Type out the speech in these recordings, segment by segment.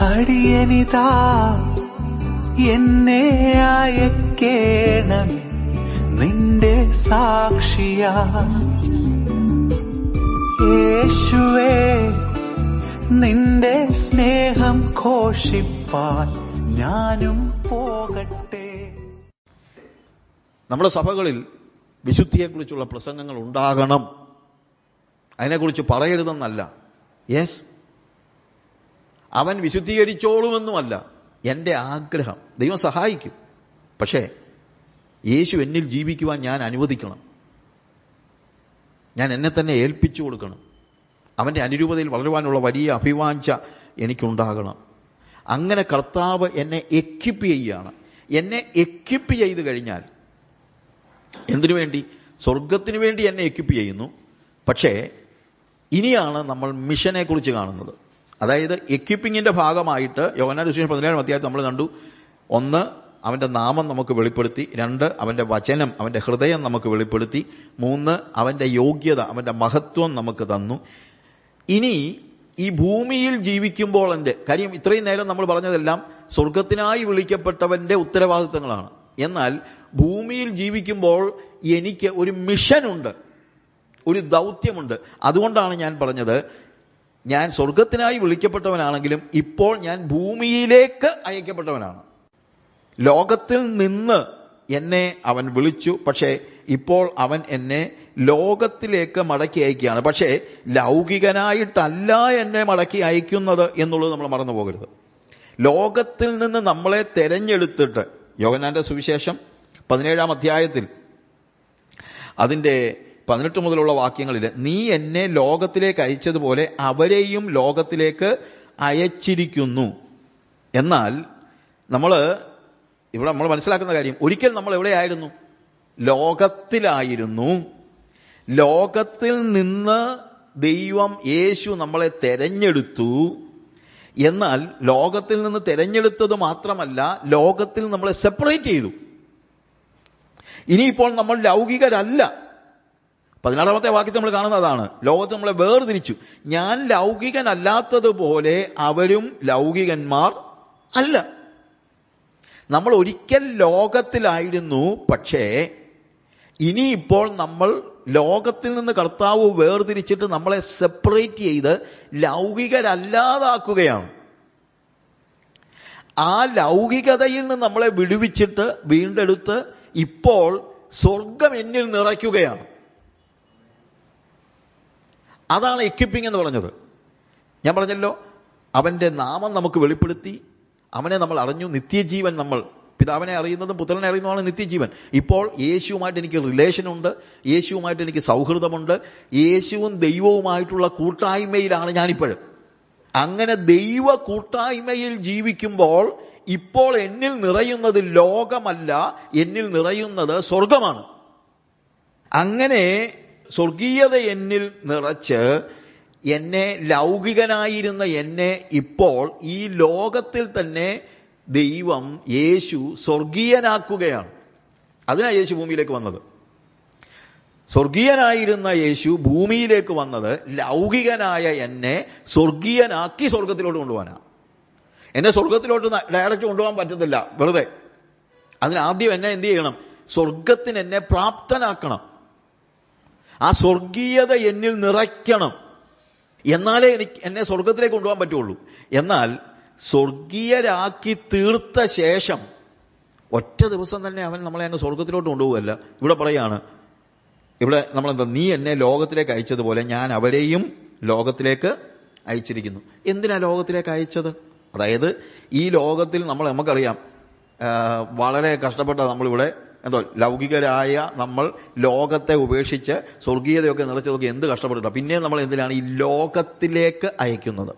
അടിയനിതാ എന്നെ അയക്കേണമേ നിന്റെ സാക്ഷിയാ. യേശുവേ നിന്റെ സ്നേഹം ഘോഷിപ്പാൻ ഞാനും പോകട്ടെ. നമ്മുടെ സഭകളിൽ വിശുദ്ധിയെക്കുറിച്ചുള്ള പ്രസംഗങ്ങൾ ഉണ്ടാകണം, അതിനെക്കുറിച്ച് പറയരുതെന്നല്ല. യെസ്, അവൻ വിശുദ്ധീകരിച്ചോളുമെന്നുമല്ല എൻ്റെ ആഗ്രഹം. ദൈവം സഹായിക്കും. പക്ഷേ യേശു എന്നിൽ ജീവിക്കുവാൻ ഞാൻ അനുവദിക്കണം. ഞാൻ എന്നെ തന്നെ ഏൽപ്പിച്ചു കൊടുക്കണം. അവൻ്റെ അനുരൂപതയിൽ വളരുവാനുള്ള വലിയ അഭിവാഞ്ച എനിക്കുണ്ടാകണം. അങ്ങനെ കർത്താവ് എന്നെ എക്വിപ്പ് ചെയ്യുകയാണ്. എന്നെ എക്വിപ്പ് ചെയ്ത് കഴിഞ്ഞാൽ എന്തിനു വേണ്ടി? സ്വർഗത്തിന് വേണ്ടി എന്നെ എക്വിപ്പ് ചെയ്യുന്നു. പക്ഷേ ഇനിയാണ് നമ്മൾ മിഷനെ കുറിച്ച് കാണുന്നത്. അതായത് എക്വിപ്പിങ്ങിന്റെ ഭാഗമായിട്ട് യോഹന്നാന്റെ സുവിശേഷം 17-ാം അധ്യായത്തിൽ നമ്മൾ കണ്ടു. 1, അവന്റെ നാമം നമുക്ക് വെളിപ്പെടുത്തി. 2, അവന്റെ വചനം, അവന്റെ ഹൃദയം നമുക്ക് വെളിപ്പെടുത്തി. 3, അവന്റെ യോഗ്യത, അവന്റെ മഹത്വം നമുക്ക് തന്നു. ഇനി ഈ ഭൂമിയിൽ ജീവിക്കുമ്പോൾ കാര്യം, ഇത്രയും നേരം നമ്മൾ പറഞ്ഞതെല്ലാം സ്വർഗത്തിനായി വിളിക്കപ്പെട്ടവന്റെ ഉത്തരവാദിത്തങ്ങളാണ്. എന്നാൽ ഭൂമിയിൽ ജീവിക്കുമ്പോൾ എനിക്ക് ഒരു മിഷനുണ്ട്, ഒരു ദൗത്യമുണ്ട്. അതുകൊണ്ടാണ് ഞാൻ പറഞ്ഞത്, ഞാൻ സ്വർഗത്തിനായി വിളിക്കപ്പെട്ടവനാണെങ്കിലും ഇപ്പോൾ ഞാൻ ഭൂമിയിലേക്ക് അയക്കപ്പെട്ടവനാണ്. ലോകത്തിൽ നിന്ന് എന്നെ അവൻ വിളിച്ചു, പക്ഷേ ഇപ്പോൾ അവൻ എന്നെ ലോകത്തിലേക്ക് മടക്കി അയക്കുകയാണ്. പക്ഷേ ലൗകികനായിട്ടല്ല എന്നെ മടക്കി അയക്കുന്നത് എന്നുള്ളത് നമ്മൾ മറന്നു പോകരുത്. ലോകത്തിൽ നിന്ന് നമ്മളെ തെരഞ്ഞെടുത്തിട്ട്, യോഹന്നാന്റെ സുവിശേഷം 17-ാം അധ്യായത്തിൽ അതിൻ്റെ 18 മുതലുള്ള വാക്യങ്ങളിൽ, നീ എന്നെ ലോകത്തിലേക്ക് അയച്ചതുപോലെ അവരെയും ലോകത്തിലേക്ക് അയച്ചിരിക്കുന്നു. എന്നാൽ ഇവിടെ നമ്മൾ മനസ്സിലാക്കുന്ന കാര്യം, ഒരിക്കൽ നമ്മൾ എവിടെയായിരുന്നു? ലോകത്തിലായിരുന്നു. ലോകത്തിൽ നിന്ന് ദൈവം, യേശു നമ്മളെ തെരഞ്ഞെടുത്തു. എന്നാൽ ലോകത്തിൽ നിന്ന് തെരഞ്ഞെടുത്തത് മാത്രമല്ല, ലോകത്തിൽ നമ്മളെ സെപ്പറേറ്റ് ചെയ്തു. ഇനിയിപ്പോൾ നമ്മൾ ലൗകികരല്ല. 16-ാമത്തെ വാക്യത്തിൽ നമ്മൾ കാണുന്നതാണ്. ലോകത്ത് നമ്മളെ വേർതിരിച്ചു. ഞാൻ ലൗകികനല്ലാത്തതുപോലെ അവരും ലൗകികന്മാർ അല്ല. നമ്മൾ ഒരിക്കൽ ലോകത്തിലായിരുന്നു, പക്ഷേ ഇനിയിപ്പോൾ നമ്മൾ ലോകത്തിൽ നിന്ന് കർത്താവ് വേർതിരിച്ചിട്ട് നമ്മളെ സെപ്പറേറ്റ് ചെയ്ത് ലൗകികരല്ലാതാക്കുകയാണ്. ആ ലൗകികതയിൽ നിന്ന് നമ്മളെ വിടുവിച്ചിട്ട് വീണ്ടെടുത്ത് ഇപ്പോൾ സ്വർഗം എന്നിൽ നിറയ്ക്കുകയാണ്. അതാണ് എക്വിപ്പിംഗ് എന്ന് പറഞ്ഞത്. ഞാൻ പറഞ്ഞല്ലോ, അവന്റെ നാമം നമുക്ക് വെളിപ്പെടുത്തി, അവനെ നമ്മൾ അറിഞ്ഞു. നിത്യജീവൻ, നമ്മൾ പിതാവിനെ അറിയുന്നതും പുത്രനെ അറിയുന്നതുമാണ് നിത്യജീവൻ. ഇപ്പോൾ യേശുവുമായിട്ട് എനിക്ക് റിലേഷനുണ്ട്, യേശുവുമായിട്ട് എനിക്ക് സൗഹൃദമുണ്ട്, യേശുവും ദൈവവുമായിട്ടുള്ള കൂട്ടായ്മയിലാണ് ഞാനിപ്പോഴും. അങ്ങനെ ദൈവ കൂട്ടായ്മയിൽ ജീവിക്കുമ്പോൾ ഇപ്പോൾ എന്നിൽ നിറയുന്നത് ലോകമല്ല, എന്നിൽ നിറയുന്നത് സ്വർഗമാണ്. അങ്ങനെ സ്വർഗീയത എന്നിൽ നിറച്ച് എന്നെ, ലൗകികനായിരുന്ന എന്നെ ഇപ്പോൾ ഈ ലോകത്തിൽ തന്നെ ദൈവം, യേശു സ്വർഗീയനാക്കുകയാണ്. അതിനാണ് യേശു ഭൂമിയിലേക്ക് വന്നത്. സ്വർഗീയനായിരുന്ന യേശു ഭൂമിയിലേക്ക് വന്നത് ലൗകികനായ എന്നെ സ്വർഗീയനാക്കി സ്വർഗത്തിലോട്ട് കൊണ്ടുപോകാനാണ്. എന്നെ സ്വർഗത്തിലോട്ട് ഡയറക്റ്റ് കൊണ്ടുപോകാൻ പറ്റത്തില്ല വെറുതെ. അതിനാദ്യം എന്നെ എന്ത് ചെയ്യണം? സ്വർഗത്തിന് എന്നെ പ്രാപ്തനാക്കണം. ആ സ്വർഗീയത എന്നിൽ നിറയ്ക്കണം. എന്നാലേ എന്നെ സ്വർഗത്തിലേക്ക് കൊണ്ടുപോകാൻ പറ്റുള്ളൂ. എന്നാൽ സ്വർഗീയരാക്കി തീർത്ത ശേഷം ഒറ്റ ദിവസം തന്നെ അവൻ നമ്മളെ അങ്ങ് സ്വർഗത്തിലോട്ട് കൊണ്ടുപോകുമല്ല. ഇവിടെ പറയാണ്, ഇവിടെ നമ്മളെന്താ, നീ എന്നെ ലോകത്തിലേക്ക് അയച്ചതുപോലെ ഞാൻ അവരെയും ലോകത്തിലേക്ക് അയച്ചിരിക്കുന്നു. എന്തിനാ ലോകത്തിലേക്ക് അയച്ചത്? അതായത് ഈ ലോകത്തിൽ നമുക്കറിയാം, വളരെ കഷ്ടപ്പെട്ട നമ്മളിവിടെ ലൗകികരായ നമ്മൾ ലോകത്തെ ഉപേക്ഷിച്ച് സ്വർഗീയതയൊക്കെ നിറച്ചതൊക്കെ എന്ത് കഷ്ടപ്പെട്ടിട്ടാ. പിന്നെ നമ്മൾ എന്തിനാണ് ഈ ലോകത്തിലേക്ക് അയക്കുന്നത്?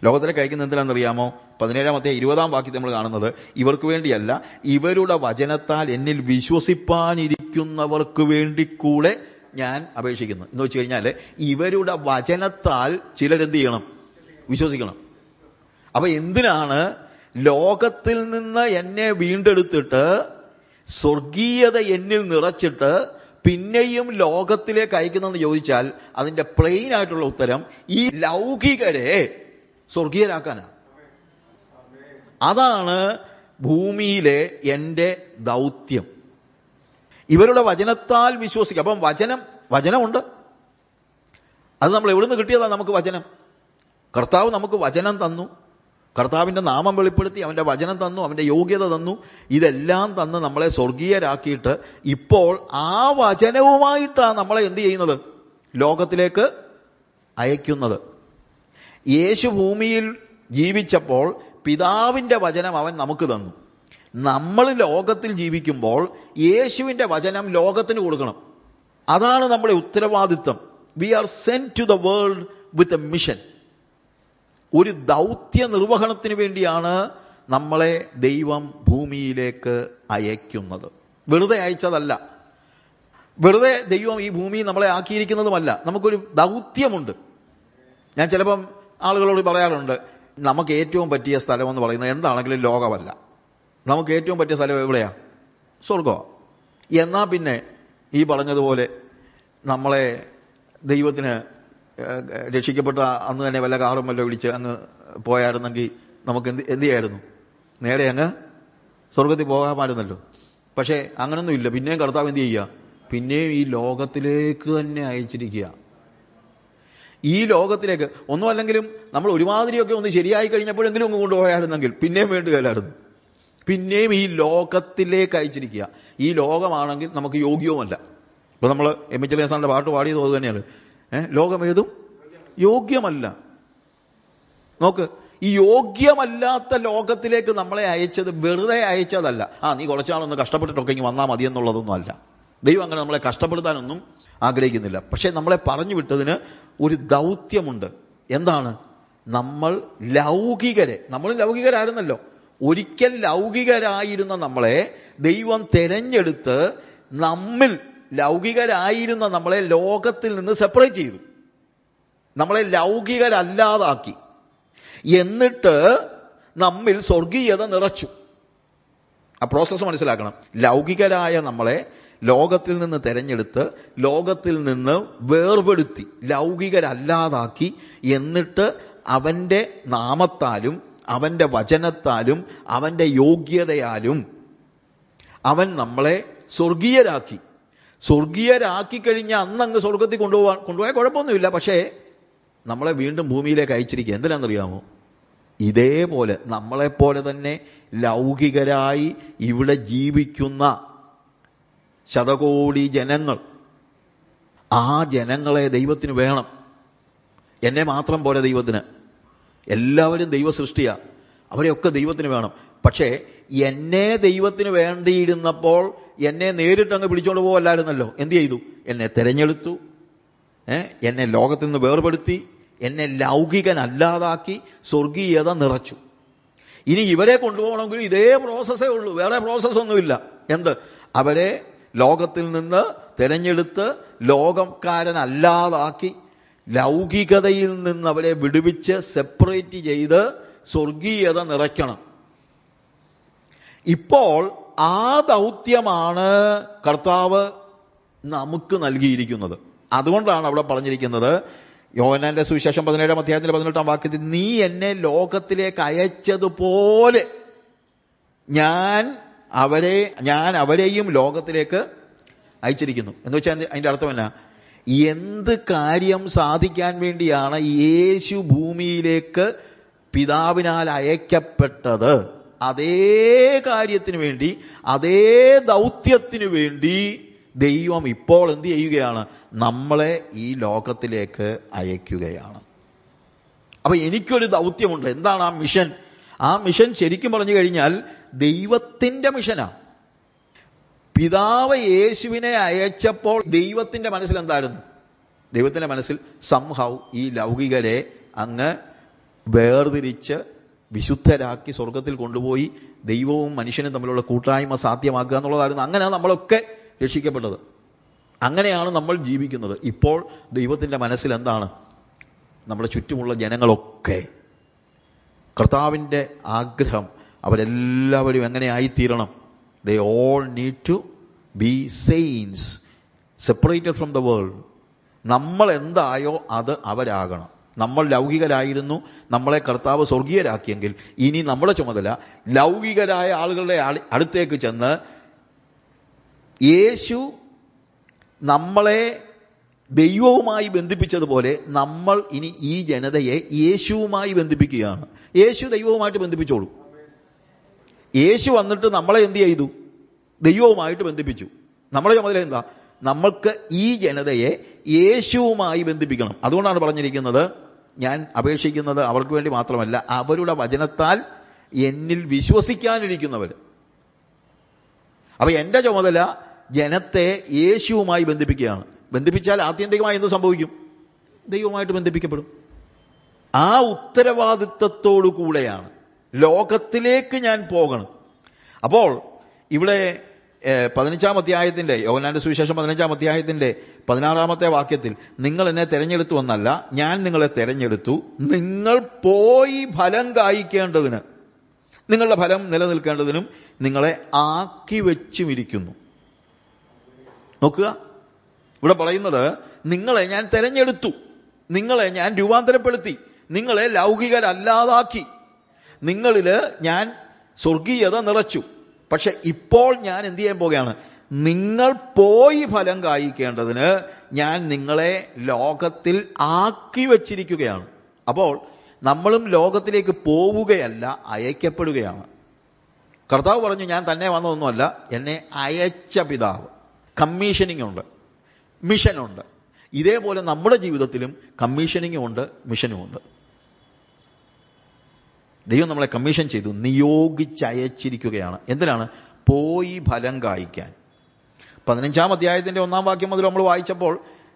ലോകത്തിലേക്ക് അയക്കുന്നത് എന്തിനാണെന്നറിയാമോ? 17-ാമത്തെ 20-ാം വാക്യത്തിൽ നമ്മൾ കാണുന്നത്, ഇവർക്ക് വേണ്ടിയല്ല, ഇവരുടെ വചനത്താൽ എന്നിൽ വിശ്വസിപ്പാനിരിക്കുന്നവർക്ക് വേണ്ടി കൂടെ ഞാൻ അപേക്ഷിക്കുന്നു. എന്ന് വെച്ച് കഴിഞ്ഞാൽ ഇവരുടെ വചനത്താൽ ചിലരെന്ത് ചെയ്യണം? വിശ്വസിക്കണം. അപ്പൊ എന്തിനാണ് ലോകത്തിൽ നിന്ന് എന്നെ വീണ്ടെടുത്തിട്ട് സ്വർഗീയത എന്നിൽ നിറച്ചിട്ട് പിന്നെയും ലോകത്തിലേക്ക് അയക്കുന്നതെന്ന് ചോദിച്ചാൽ അതിന്റെ പ്ലെയിൻ ആയിട്ടുള്ള ഉത്തരം, ഈ ലൗകികരെ സ്വർഗീയരാക്കാനാണ്. അതാണ് ഭൂമിയിലെ എൻ്റെ ദൗത്യം. ഇവരുടെ വചനത്താൽ വിശ്വസിക്കുക. അപ്പം വചനമുണ്ട്. അത് നമ്മൾ എവിടുന്ന് കിട്ടിയതാ നമുക്ക് വചനം? കർത്താവ് നമുക്ക് വചനം തന്നു, കർത്താവിന്റെ നാമം വെളിപ്പെടുത്തി, അവന്റെ വചനം തന്നു, അവന്റെ യോഗ്യത തന്നു. ഇതെല്ലാം തന്ന് നമ്മളെ സ്വർഗീയരാക്കിയിട്ട് ഇപ്പോൾ ആ വചനവുമായിട്ടാണ് നമ്മളെ എന്ത് ചെയ്യുന്നത്? ലോകത്തിലേക്ക് അയക്കുന്നത്. യേശു ഭൂമിയിൽ ജീവിച്ചപ്പോൾ പിതാവിന്റെ വചനം അവൻ നമുക്ക് തന്നു. നമ്മൾ ലോകത്തിൽ ജീവിക്കുമ്പോൾ യേശുവിന്റെ വചനം ലോകത്തിന് കൊടുക്കണം. അതാണ് നമ്മുടെ ഉത്തരവാദിത്വം. We are sent to the world with a mission. ഒരു ദൗത്യ നിർവഹണത്തിന് വേണ്ടിയാണ് നമ്മളെ ദൈവം ഭൂമിയിലേക്ക് അയക്കുന്നത്. വെറുതെ അയച്ചതല്ല, വെറുതെ ദൈവം ഈ ഭൂമിയിൽ നമ്മളെ ആക്കിയിരിക്കുന്നതുമല്ല. നമുക്കൊരു ദൗത്യമുണ്ട്. ഞാൻ ചിലപ്പം ആളുകളോട് പറയാറുണ്ട്, നമുക്ക് ഏറ്റവും പറ്റിയ സ്ഥലമെന്ന് പറയുന്നത് എന്താണെങ്കിലും ലോകമല്ല. നമുക്ക് ഏറ്റവും പറ്റിയ സ്ഥലം എവിടെയാ? സ്വർഗമാണ്. എന്നാൽ പിന്നെ ഈ പറഞ്ഞതുപോലെ നമ്മളെ ദൈവത്തിന് രക്ഷിക്കപ്പെട്ട അന്ന് തന്നെ വല്ല കാറും വല്ല വിളിച്ച് അങ്ങ് പോയായിരുന്നെങ്കിൽ നമുക്ക് എന്ത് ചെയ്യായിരുന്നു? നേരെ അങ്ങ് സ്വർഗത്തിൽ പോകാമായിരുന്നല്ലോ. പക്ഷേ അങ്ങനൊന്നും ഇല്ല. പിന്നെയും കർത്താവ് എന്ത് ചെയ്യുക? പിന്നെയും ഈ ലോകത്തിലേക്ക് തന്നെ അയച്ചിരിക്കുക. ഈ ലോകത്തിലേക്ക് ഒന്നും അല്ലെങ്കിലും നമ്മൾ ഒരുമാതിരിയൊക്കെ ഒന്ന് ശരിയായി കഴിഞ്ഞപ്പോഴെങ്കിലും ഒന്ന് കൊണ്ടുപോയായിരുന്നെങ്കിൽ പിന്നെയും വേണ്ടുകയില്ലായിരുന്നു. പിന്നെയും ഈ ലോകത്തിലേക്ക് അയച്ചിരിക്കുക. ഈ ലോകമാണെങ്കിൽ നമുക്ക് യോഗ്യവുമല്ല. ഇപ്പൊ നമ്മൾ എം.എച്ച്. സാറിന്റെ പാട്ട് പാടിയത് അത് തന്നെയാണ്. ലോകമേതും യോഗ്യമല്ല. നോക്ക്, ഈ യോഗ്യമല്ലാത്ത ലോകത്തിലേക്ക് നമ്മളെ അയച്ചത് വെറുതെ അയച്ചതല്ല. നീ കുറച്ചാളൊന്ന് കഷ്ടപ്പെട്ടിട്ടൊക്കെ ഇങ്ങനെ വന്നാൽ മതി എന്നുള്ളതൊന്നും അല്ല. ദൈവം അങ്ങനെ നമ്മളെ കഷ്ടപ്പെടുത്താനൊന്നും ആഗ്രഹിക്കുന്നില്ല. പക്ഷെ നമ്മളെ പറഞ്ഞു വിട്ടതിന് ഒരു ദൗത്യമുണ്ട്. എന്താണ്? നമ്മൾ ലൗകികരായിരുന്നല്ലോ. ഒരിക്കൽ ലൗകികരായിരുന്ന നമ്മളെ ദൈവം തെരഞ്ഞെടുത്ത് നമ്മിൽ ലൗകികരായിരുന്ന നമ്മളെ ലോകത്തിൽ നിന്ന് സെപ്പറേറ്റ് ചെയ്തു. നമ്മളെ ലൗകികരല്ലാതാക്കി. എന്നിട്ട് നമ്മിൽ സ്വർഗീയത നിറച്ചു. ആ പ്രോസസ്സ് മനസ്സിലാക്കണം. ലൗകികരായ നമ്മളെ ലോകത്തിൽ നിന്ന് തെരഞ്ഞെടുത്ത് ലോകത്തിൽ നിന്ന് വേർപെടുത്തി ലൗകികരല്ലാതാക്കി. എന്നിട്ട് അവന്റെ നാമത്താലും അവന്റെ വചനത്താലും അവന്റെ യോഗ്യതയാലും അവൻ നമ്മളെ സ്വർഗീയരാക്കി. കഴിഞ്ഞാൽ അന്നങ്ങ് സ്വർഗത്തിൽ കൊണ്ടുപോയാൽ കുഴപ്പമൊന്നുമില്ല. പക്ഷേ നമ്മളെ വീണ്ടും ഭൂമിയിലേക്ക് അയച്ചിരിക്കുക. എന്തിനാണെന്നറിയാമോ? ഇതേപോലെ നമ്മളെപ്പോലെ തന്നെ ലൗകികരായി ഇവിടെ ജീവിക്കുന്ന ശതകോടി ജനങ്ങൾ, ആ ജനങ്ങളെ ദൈവത്തിന് വേണം. എന്നെ മാത്രം പോലെ ദൈവത്തിന്. എല്ലാവരും ദൈവ സൃഷ്ടിയാ, അവരെയൊക്കെ ദൈവത്തിന് വേണം. പക്ഷേ എന്നെ ദൈവത്തിന് വേണ്ടിയിരുന്നപ്പോൾ എന്നെ നേരിട്ടങ്ങ് പിടിച്ചോണ്ട് പോവല്ലായിരുന്നല്ലോ. എന്ത് ചെയ്തു? എന്നെ തെരഞ്ഞെടുത്തു, എന്നെ ലോകത്തിൽ നിന്ന് വേർപെടുത്തി, എന്നെ ലൗകികനല്ലാതാക്കി, സ്വർഗീയത നിറച്ചു. ഇനി ഇവരെ കൊണ്ടുപോകണമെങ്കിൽ ഇതേ പ്രോസസ്സേ ഉള്ളൂ, വേറെ പ്രോസസ്സൊന്നുമില്ല. എന്ത്? അവരെ ലോകത്തിൽ നിന്ന് തെരഞ്ഞെടുത്ത് ലോകക്കാരനല്ലാതാക്കി ലൗകികതയിൽ നിന്ന് അവരെ വിടുവിച്ച് സെപ്പറേറ്റ് ചെയ്ത് സ്വർഗീയത നിറയ്ക്കണം. ഇപ്പോൾ ആ ദൗത്യമാണ് കർത്താവ് നമുക്ക് നൽകിയിരിക്കുന്നത്. അതുകൊണ്ടാണ് അവിടെ പറഞ്ഞിരിക്കുന്നത്, യോഹന്നാന്റെ സുവിശേഷം 17-ാം അധ്യായത്തിന്റെ 18-ാം വാക്യത്തിൽ, നീ എന്നെ ലോകത്തിലേക്ക് അയച്ചതുപോലെ ഞാൻ അവരെയും ലോകത്തിലേക്ക് അയച്ചിരിക്കുന്നു. എന്ന് വെച്ചാൽ അതിന്റെ അർത്ഥം എന്നാ? എന്ത് കാര്യം സാധിക്കാൻ വേണ്ടിയാണ് യേശു ഭൂമിയിലേക്ക് പിതാവിനാൽ അയക്കപ്പെട്ടത്, അതേ കാര്യത്തിന് വേണ്ടി, അതേ ദൗത്യത്തിനു വേണ്ടി ദൈവം ഇപ്പോൾ എന്ത് ചെയ്യുകയാണ്? നമ്മളെ ഈ ലോകത്തിലേക്ക് അയക്കുകയാണ്. അപ്പൊ എനിക്കൊരു ദൗത്യമുണ്ട്. എന്താണ് ആ മിഷൻ? ആ മിഷൻ ശരിക്കും പറഞ്ഞു കഴിഞ്ഞാൽ ദൈവത്തിന്റെ മിഷനാ. പിതാവ് യേശുവിനെ അയച്ചപ്പോൾ ദൈവത്തിന്റെ മനസ്സിൽ എന്തായിരുന്നു? ദൈവത്തിന്റെ മനസ്സിൽ സംഹൗ ഈ ലൗകികരെ അങ്ങ് വേർതിരിച്ച് വിശുദ്ധരാക്കി സ്വർഗത്തിൽ കൊണ്ടുപോയി ദൈവവും മനുഷ്യനും തമ്മിലുള്ള കൂട്ടായ്മ സാധ്യമാക്കുക എന്നുള്ളതായിരുന്നു. അങ്ങനെയാണ് നമ്മളൊക്കെ രക്ഷിക്കപ്പെട്ടത്. അങ്ങനെയാണ് നമ്മൾ ജീവിക്കുന്നത്. ഇപ്പോൾ ദൈവത്തിന്റെ മനസ്സിൽ എന്താണ്? നമ്മുടെ ചുറ്റുമുള്ള ജനങ്ങളൊക്കെ കർത്താവിന്റെ ആഗ്രഹം, അവരെല്ലാവരും എങ്ങനെ ആയിത്തീരണം? They all need to be saints, separated from the world. നമ്മൾ എന്തായോ അത് അവരാകണം. നമ്മൾ ലൗകികരായിരുന്നു, നമ്മളെ കർത്താവ് സ്വർഗീയരാക്കിയെങ്കിൽ ഇനി നമ്മുടെ ചുമതല ലൗകികരായ ആളുകളുടെ അടുത്തേക്ക് ചെന്ന് യേശു നമ്മളെ ദൈവവുമായി ബന്ധിപ്പിച്ചതുപോലെ നമ്മൾ ഇനി ഈ ജനതയെ യേശുവുമായി ബന്ധിപ്പിക്കുകയാണ്. യേശു ദൈവവുമായിട്ട് ബന്ധിപ്പിച്ചോളൂ. യേശു വന്നിട്ട് നമ്മളെ എന്ത് ചെയ്തു? ദൈവവുമായിട്ട് ബന്ധിപ്പിച്ചു. നമ്മുടെ ചുമതല എന്താ? നമ്മൾക്ക് ഈ ജനതയെ യേശുവുമായി ബന്ധിപ്പിക്കണം. അതുകൊണ്ടാണ് പറഞ്ഞിരിക്കുന്നത്, ഞാൻ അപേക്ഷിക്കുന്നത് അവർക്ക് വേണ്ടി മാത്രമല്ല, അവരുടെ വചനത്താൽ എന്നിൽ വിശ്വസിക്കാനിരിക്കുന്നവർ. അപ്പൊ എന്റെ ചുമതല ജനത്തെ യേശുവുമായി ബന്ധിപ്പിക്കുകയാണ്. ബന്ധിപ്പിച്ചാൽ ആത്യന്തികമായി എന്ത് സംഭവിക്കും? ദൈവവുമായിട്ട് ബന്ധിപ്പിക്കപ്പെടും. ആ ഉത്തരവാദിത്വത്തോടു കൂടെയാണ് ലോകത്തിലേക്ക് ഞാൻ പോകണം. അപ്പോൾ ഇവിടെ 15-ാം അധ്യായത്തിന്റെ, യോഹന്നാന്റെ സുവിശേഷം 15-ാം അധ്യായത്തിന്റെ 16-ാമത്തെ വാക്യത്തിൽ, നിങ്ങൾ എന്നെ തെരഞ്ഞെടുത്തു എന്നല്ല, ഞാൻ നിങ്ങളെ തെരഞ്ഞെടുത്തു, നിങ്ങൾ പോയി ഫലം കായ്ക്കേണ്ടതിന്, നിങ്ങളുടെ ഫലം നിലനിൽക്കേണ്ടതിനും നിങ്ങളെ ആക്കി വെച്ചുമിരിക്കുന്നു. നോക്കുക, ഇവിടെ പറയുന്നത് നിങ്ങളെ ഞാൻ തെരഞ്ഞെടുത്തു, നിങ്ങളെ ഞാൻ രൂപാന്തരപ്പെടുത്തി, നിങ്ങളെ ലൗകികരല്ലാതാക്കി, നിങ്ങളില് ഞാൻ സ്വർഗീയത നിറച്ചു. പക്ഷെ ഇപ്പോൾ ഞാൻ എന്ത് ചെയ്യാൻ പോകുകയാണ്? നിങ്ങൾ പോയി ഫലം കായ്ക്കേണ്ടതിന് ഞാൻ നിങ്ങളെ ലോകത്തിൽ ആക്കി വച്ചിരിക്കുകയാണ്. അപ്പോൾ നമ്മളും ലോകത്തിലേക്ക് പോവുകയല്ല, അയക്കപ്പെടുകയാണ്. കർത്താവ് പറഞ്ഞു, ഞാൻ തന്നെ വന്നതൊന്നുമല്ല, എന്നെ അയച്ച പിതാവ്. കമ്മീഷനിങ് ഉണ്ട്, മിഷനുണ്ട്. ഇതേപോലെ നമ്മുടെ ജീവിതത്തിലും കമ്മീഷനിങ്ങും ഉണ്ട്, മിഷനും ഉണ്ട്. ദൈവം നമ്മളെ കമ്മീഷൻ ചെയ്തു, നിയോഗിച്ചയച്ചിരിക്കുകയാണ്. എന്തിനാണ്? പോയി ഫലം കായ്ക്കാൻ. 15-ാം അധ്യായത്തിന്റെ 1-ാം വാക്യം മുതൽ നമ്മൾ വായിച്ചപ്പോൾ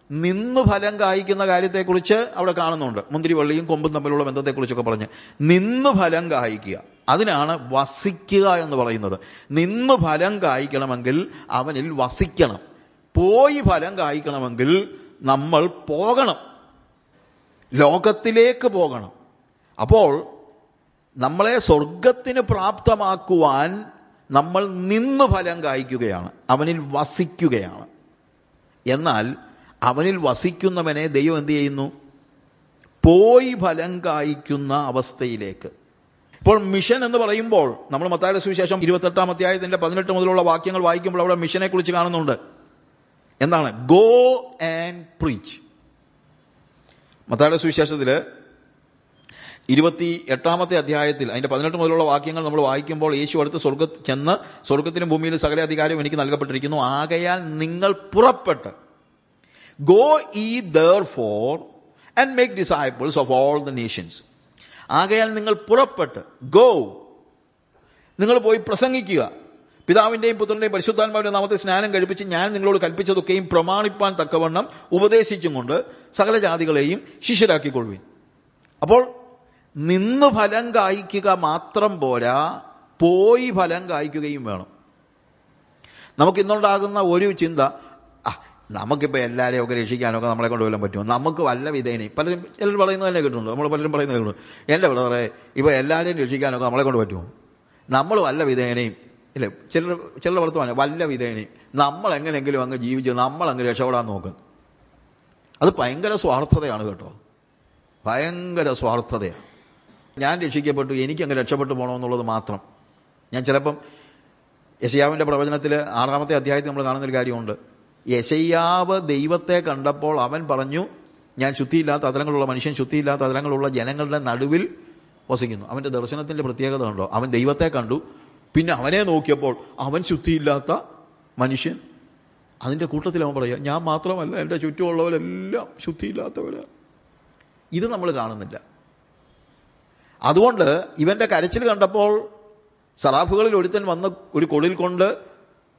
നിന്ന് ഫലം കായ്ക്കുന്ന കാര്യത്തെക്കുറിച്ച് അവിടെ കാണുന്നുണ്ട്. മുന്തിരിവള്ളിയും കൊമ്പും തമ്മിലുള്ള ബന്ധത്തെക്കുറിച്ചൊക്കെ പറഞ്ഞ് നിന്ന് ഫലം കായ്ക്കുക, അതിനാണ് വസിക്കുക എന്ന് പറയുന്നത്. നിന്ന് ഫലം കായ്ക്കണമെങ്കിൽ അവനിൽ വസിക്കണം. പോയി ഫലം കായ്ക്കണമെങ്കിൽ നമ്മൾ പോകണം, ലോകത്തിലേക്ക് പോകണം. അപ്പോൾ നമ്മളെ സ്വർഗത്തിന് പ്രാപ്തമാക്കുവാൻ നമ്മൾ നിന്ന് ഫലം കായ്ക്കുകയാണ്, അവനിൽ വസിക്കുകയാണ്. എന്നാൽ അവനിൽ വസിക്കുന്നവനെ ദൈവം എന്ത് ചെയ്യുന്നു? പോയി ഫലം കായ്ക്കുന്ന അവസ്ഥയിലേക്ക്. ഇപ്പോൾ മിഷൻ എന്ന് പറയുമ്പോൾ നമ്മൾ മത്തായിയുടെ സുവിശേഷം 28-ാം അധ്യായത്തിന്റെ 18 മുതലുള്ള വാക്യങ്ങൾ വായിക്കുമ്പോൾ അവിടെ മിഷനെ കുറിച്ച് കാണുന്നുണ്ട്. എന്താണ്? Go and preach. മത്തായിയുടെ സുവിശേഷത്തില് 28-ാമത്തെ അധ്യായത്തിൽ അതിന്റെ 18 മുതലുള്ള വാക്യങ്ങൾ നമ്മൾ വായിക്കുമ്പോൾ യേശു അടുത്ത് ചെന്ന്, സ്വർഗത്തിലും ഭൂമിയിലും സകല അധികാരവും എനിക്ക് നൽകപ്പെട്ടിരിക്കുന്നു, ആകയാൽ നിങ്ങൾ പുറപ്പെട്ട് go ye therefore and make disciples of all the nations. ആകയാൽ നിങ്ങൾ പുറപ്പെട്ട്, ഗോ, നിങ്ങൾ പോയി പ്രസംഗിക്കുക, പിതാവിന്റെയും പുത്രന്റെയും പരിശുദ്ധാത്മാവിന്റെ നാമത്തെ സ്നാനം കഴിപ്പിച്ച് ഞാൻ നിങ്ങളോട് കൽപ്പിച്ചതൊക്കെയും പ്രമാണിപ്പാൻ തക്കവണ്ണം ഉപദേശിച്ചും കൊണ്ട് സകല ജാതികളെയും ശിഷ്യരാക്കിക്കൊള്ളുവിൻ. അപ്പോൾ നിന്ന് ഫലം കായ്ക്കുക മാത്രം പോരാ, പോയി ഫലം കായ്ക്കുകയും വേണം. നമുക്കിന്നുണ്ടാകുന്ന ഒരു ചിന്ത, നമുക്കിപ്പോൾ എല്ലാവരെയും ഒക്കെ രക്ഷിക്കാനൊക്കെ നമ്മളെ കൊണ്ടുപോകാൻ പറ്റുമോ? നമുക്ക് വല്ല വിധേനയും, പലരും ചിലർ പറയുന്നത് തന്നെ കേട്ടിട്ടുണ്ട്, നമ്മൾ പലരും പറയുന്നത് കേട്ടിട്ടുണ്ട്, എൻ്റെ ബ്രദറെ ഇപ്പോൾ എല്ലാവരെയും രക്ഷിക്കാനൊക്കെ നമ്മളെ കൊണ്ട് പറ്റുമോ? നമ്മൾ വല്ല വിധേനയും, ഇല്ലേ, ചിലർ വർത്തമാനം വല്ല വിധേനയും നമ്മൾ എങ്ങനെയെങ്കിലും അങ്ങ് ജീവിച്ച് നമ്മൾ അങ്ങ് രക്ഷപ്പെടാൻ നോക്കും. അത് ഭയങ്കര സ്വാർത്ഥതയാണ് കേട്ടോ, ഭയങ്കര സ്വാർത്ഥതയാണ്. ഞാൻ രക്ഷിക്കപ്പെട്ടു, എനിക്കങ്ങ് രക്ഷപ്പെട്ടു പോകണമെന്നുള്ളത് മാത്രം. ഞാൻ ചിലപ്പം യെശയ്യാവിൻ്റെ പ്രവചനത്തിൽ 6-ാമത്തെ അധ്യായത്തിൽ നമ്മൾ കാണുന്നൊരു കാര്യമുണ്ട്. യെശയ്യാവ് ദൈവത്തെ കണ്ടപ്പോൾ അവൻ പറഞ്ഞു, ഞാൻ ശുദ്ധിയില്ലാത്ത അധരങ്ങളുള്ള മനുഷ്യൻ, ശുദ്ധിയില്ലാത്ത അധരങ്ങളുള്ള ജനങ്ങളുടെ നടുവിൽ വസിക്കുന്നു. അവന്റെ ദർശനത്തിന്റെ പ്രത്യേകത കണ്ടോ? അവൻ ദൈവത്തെ കണ്ടു, പിന്നെ അവനെ നോക്കിയപ്പോൾ അവൻ ശുദ്ധിയില്ലാത്ത മനുഷ്യൻ. അതിന്റെ കൂട്ടത്തിൽ അവൻ പറയുക, ഞാൻ മാത്രമല്ല, എൻ്റെ ചുറ്റുമുള്ളവരെല്ലാം ശുദ്ധിയില്ലാത്തവരാ. ഇത് നമ്മൾ കാണുന്നില്ല. അതുകൊണ്ട് ഇവന്റെ കരച്ചിൽ കണ്ടപ്പോൾ സറാഫുകളിൽ ഒരുത്തൻ വന്ന് ഒരു കൊടിൽ കൊണ്ട്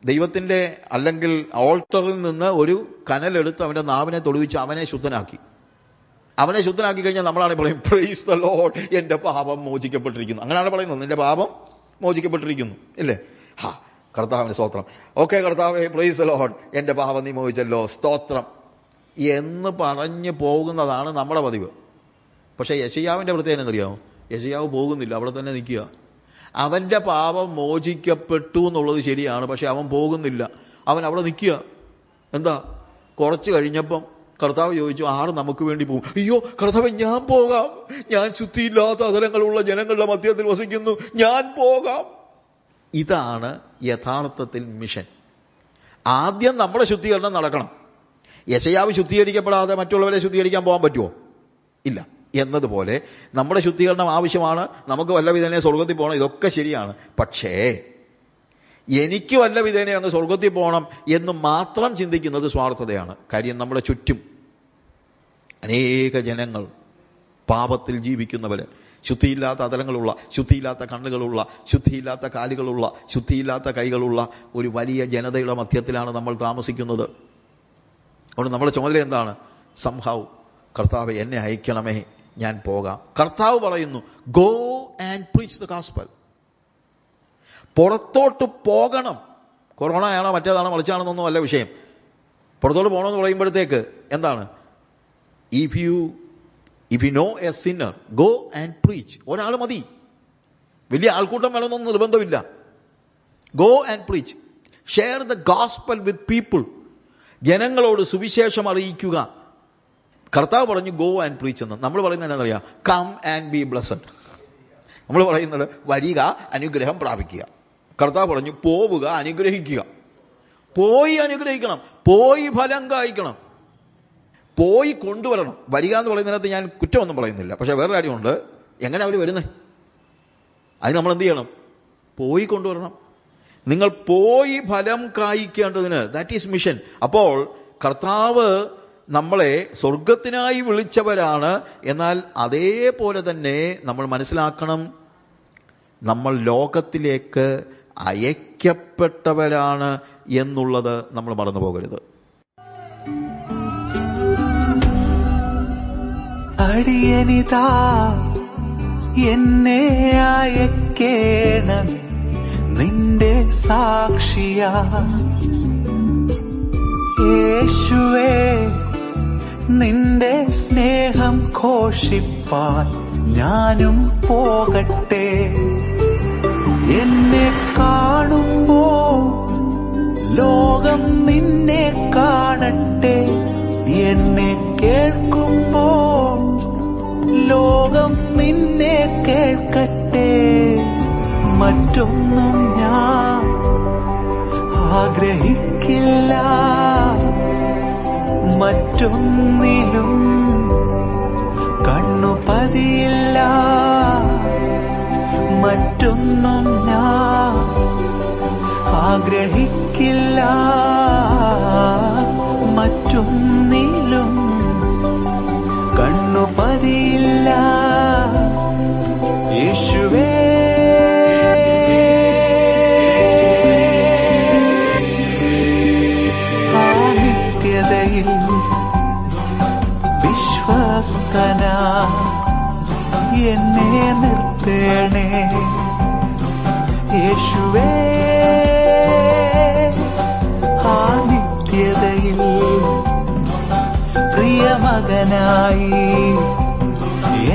ദൈവത്തിന്റെ അല്ലെങ്കിൽ ഓൾട്ടറിൽ നിന്ന് ഒരു കനലെടുത്ത് അവന്റെ നാവിനെ തൊടുവിച്ച് അവനെ ശുദ്ധനാക്കി. അവനെ ശുദ്ധനാക്കി കഴിഞ്ഞാൽ നമ്മളാണ് പറയും, പ്രൈസ് ദ ലോർഡ്, എന്റെ പാപം മോചിക്കപ്പെട്ടിരിക്കുന്നു. അങ്ങനെയാണ് പറയുന്നത്, നിന്റെ പാപം മോചിക്കപ്പെട്ടിരിക്കുന്നു, ഇല്ലേ? കർത്താവിന് സ്തോത്രം. ഓക്കെ കർത്താവേ, പ്രൈസ് ദ ലോർഡ്, എന്റെ പാപം നീ മോചിച്ചല്ലോ, സ്തോത്രം എന്ന് പറഞ്ഞു പോകുന്നതാണ് നമ്മുടെ പതിവ്. പക്ഷെ യെശയ്യാവിന്റെ പ്രത്യേകത എന്നറിയാമോ? യെശയ്യാവ് പോകുന്നില്ല, അവിടെ തന്നെ നിൽക്കുക. അവന്റെ പാപം മോചിക്കപ്പെട്ടു എന്നുള്ളത് ശരിയാണ്, പക്ഷെ അവൻ പോകുന്നില്ല, അവൻ അവിടെ നിൽക്കുക. എന്താ? കുറച്ച് കഴിഞ്ഞപ്പം കർത്താവ് ചോദിച്ചു, ആറ് നമുക്ക് വേണ്ടി പോകും? അയ്യോ കർത്താവ്, ഞാൻ പോകാം, ഞാൻ ശുദ്ധിയില്ലാത്ത അധരങ്ങളുള്ള ജനങ്ങളുടെ മധ്യത്തിൽ വസിക്കുന്നു, ഞാൻ പോകാം. ഇതാണ് യഥാർത്ഥത്തിൽ മിഷൻ. ആദ്യം നമ്മുടെ ശുദ്ധീകരണം നടക്കണം. യെശയ്യാവ് ശുദ്ധീകരിക്കപ്പെടാതെ മറ്റുള്ളവരെ ശുദ്ധീകരിക്കാൻ പോകാൻ പറ്റുമോ? ഇല്ല. എന്നതുപോലെ നമ്മുടെ ശുദ്ധീകരണം ആവശ്യമാണ്. നമുക്ക് വല്ല വിധേനെ സ്വർഗത്തിൽ പോകണം, ഇതൊക്കെ ശരിയാണ്. പക്ഷേ എനിക്ക് വല്ല വിധേനെ അങ്ങ് സ്വർഗത്തിൽ പോകണം എന്ന് മാത്രം ചിന്തിക്കുന്നത് സ്വാർത്ഥതയാണ്. കാര്യം നമ്മുടെ ചുറ്റും അനേക ജനങ്ങൾ, പാപത്തിൽ ജീവിക്കുന്നവര്, ശുദ്ധിയില്ലാത്ത അതലങ്ങളുള്ള, ശുദ്ധിയില്ലാത്ത കണ്ണുകളുള്ള, ശുദ്ധിയില്ലാത്ത കാലുകളുള്ള, ശുദ്ധിയില്ലാത്ത കൈകളുള്ള ഒരു വലിയ ജനതയുടെ മധ്യത്തിലാണ് നമ്മൾ താമസിക്കുന്നത്. അതുകൊണ്ട് നമ്മുടെ ചുമതല എന്താണ്? സംഭവ കർത്താവ് എന്നെ അയക്കണമേ, ഞാൻ പോകാം. കർത്താവ് പറയുന്നു, go and preach the gospel. പുറത്തോട്ട് പോകണം. കൊറോണ ആണോ മറ്റേതാണോ മറിച്ചാണെന്നൊന്നും അല്ല വിഷയം. പുറത്തോട്ട് പോകണമെന്ന് പറയുമ്പോഴത്തേക്ക് എന്താണ്? If you know A Sinner, go and preach. ഒരാൾ മതി, വലിയ ആൾക്കൂട്ടം വേണമെന്നൊന്നും നിർബന്ധമില്ല. Go and preach, share the gospel with people. ജനങ്ങളോട് സുവിശേഷം അറിയിക്കുക. കർത്താവ് പറഞ്ഞു ഗോ ആൻഡ് പ്രീച്ച് എന്ന്. നമ്മൾ പറയുന്നത് എന്താണെന്നറിയാം? Come and be blessed. നമ്മൾ പറയുന്നത് വരിക, അനുഗ്രഹം പ്രാപിക്കുക. കർത്താവ് പറഞ്ഞു പോവുക, അനുഗ്രഹിക്കുക. പോയി അനുഗ്രഹിക്കണം, പോയി ഫലം കായ്ക്കണം, പോയി കൊണ്ടുവരണം. വരിക എന്ന് പറയുന്നതിനകത്ത് ഞാൻ കുറ്റമൊന്നും പറയുന്നില്ല. പക്ഷെ വേറെ കാര്യമുണ്ട്, എങ്ങനെ അവർ വരുന്നത്? അത് നമ്മൾ എന്ത് ചെയ്യണം? പോയി കൊണ്ടുവരണം. നിങ്ങൾ പോയി ഫലം കായ്ക്കേണ്ടതിന്, ദാറ്റ് ഈസ് മിഷൻ. അപ്പോൾ കർത്താവ് നമ്മളെ സ്വർഗത്തിനായി വിളിച്ചവരാണ്. എന്നാൽ അതേപോലെ തന്നെ നമ്മൾ മനസ്സിലാക്കണം, നമ്മൾ ലോകത്തിലേക്ക് അയക്കപ്പെട്ടവരാണ് എന്നുള്ളത് നമ്മൾ മറന്നു പോകരുത്. അടിയനിതാ എന്നെ അയക്കേണമേ, നിന്റെ സാക്ഷിയാ. യേശുവേ, നിന്റെ സ്നേഹം ഘോഷിപ്പാൻ ഞാനും പോകട്ടെ. എന്നെ കാണുമ്പോൾ ലോകം നിന്നെ കാണട്ടെ. എന്നെ കേൾക്കുമ്പോൾ ലോകം നിന്നെ കേൾക്കട്ടെ. മറ്റൊന്നും ഞാൻ ആഗ്രഹിക്കില്ല, മറ്റൊന്നിലും കണ്ണു പതിയില്ല. മറ്റൊന്നും ഞാൻ ആഗ്രഹിക്കില്ല, മറ്റൊന്നിലും കണ്ണു പതിയില്ല. യേശുവേ, ആ നിത്യതയിൽ വിശ്വസ്തനാ എന്നെ നിർത്തേണേ. യേശുവേ, ആ നിത്യതയിൽ പ്രിയമകനായി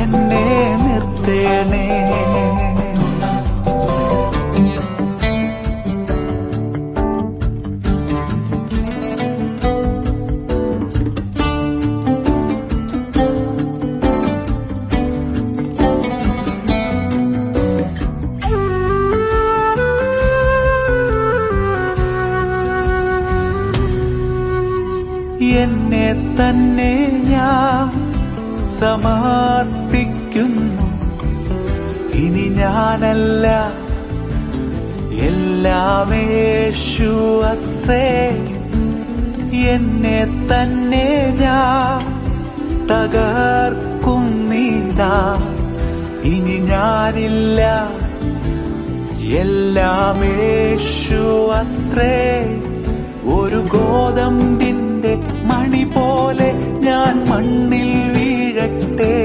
എന്നെ നിർത്തേണേ. എന്നെ തന്നെ ഞാൻ സമർപ്പിക്കുന്നു. ഇനി ഞാനല്ല, എല്ലാം യേശു അത്രേ. എന്നെ തന്നെ ഞാൻ തകർക്കുന്നിതാ. ഇനി ഞാനില്ല, എല്ലാം യേശു അത്രേ. ഒരു ഗോതമ്പിന്റെ മണി പോലെ ഞാൻ മണ്ണിൽ വീഴട്ടെ.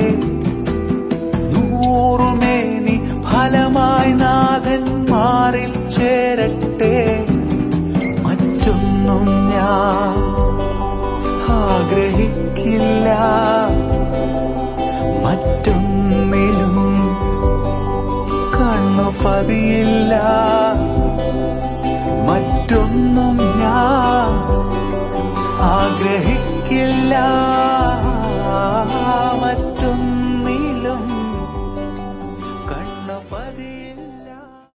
100 മേനി ഫലമായി നാഥൻ മാറിൽ ചേരട്ടെ. മറ്റൊന്നും ഞാൻ ആഗ്രഹിക്കില്ല, മറ്റൊന്നിലും കണ്ണു പതിയില്ല. മറ്റൊന്നും ഞാൻ ആഗ്രഹിക്കില്ല മറ്റൊന്നിലും കണ്ണു പതിയെ